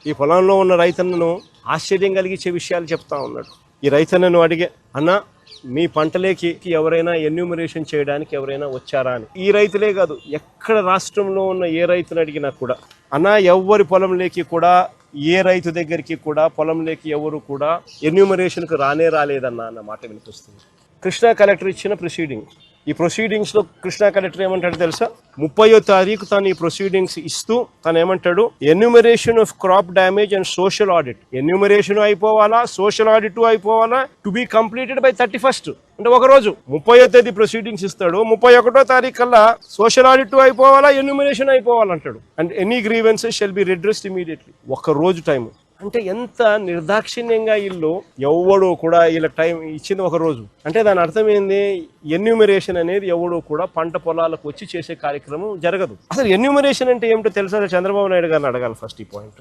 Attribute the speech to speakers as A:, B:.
A: ఈ పొలంలో ఉన్న రైతన్నను ఆశ్చర్యం కలిగించే విషయాలు చెప్తా ఉన్నాడు. ఈ రైతన్నను అడిగే, అన్న మీ పంటలేకి ఎవరైనా ఎన్యూమరేషన్ చేయడానికి ఎవరైనా వచ్చారా అని. ఈ రైతులే కాదు, ఎక్కడ రాష్ట్రంలో ఉన్న ఏ రైతుని అడిగినా కూడా, అన్న ఎవరి పొలంలోకి కూడా, ఏ రైతు దగ్గరికి కూడా పొలంలోకి ఎవరు కూడా ఎన్యూమరేషన్కు రాలేదన్న అన్న మాట వినిపిస్తుంది. కృష్ణా కలెక్టర్ ఇచ్చిన ప్రొసీడింగ్, ఈ ప్రొసీడింగ్స్లో కృష్ణా కలెక్టర్ ఏమంటాడు తెలుసా? 30వ తారీఖు తను ఈ ప్రొసీడింగ్స్ ఇస్తూ తను ఏమంటాడు, enumeration of crop damage and social audit, enumeration అయిపోవాలా, సోషల్ ఆడిట్ అయిపోవాలా, to be completed by 31st, అంటే ఒక రోజు. 30వ తేదీ ప్రొసీడింగ్స్ ఇస్తాడు, 31వ తారీఖు కల్లా సోషల్ ఆడిట్ అయిపోవాలా, ఎన్యూమరేషన్ అయిపోవాలంటాడు. And any grievances shall be redressed immediately. ఒక రోజు టైం. అంటే ఎంత నిర్దాక్షిణ్యంగా వీళ్ళు, ఎవడు కూడా వీళ్ళకి టైం ఇచ్చింది ఒక రోజు. అంటే దాని అర్థం ఏంది? ఎన్యూమరేషన్ అనేది ఎవడు కూడా పంట పొలాలకు వచ్చి చేసే కార్యక్రమం జరగదు. అసలు ఎన్యూమరేషన్ అంటే ఏమిటో తెలుసా? చంద్రబాబు నాయుడు గారిని అడగాలి ఫస్ట్ ఈ పాయింట్.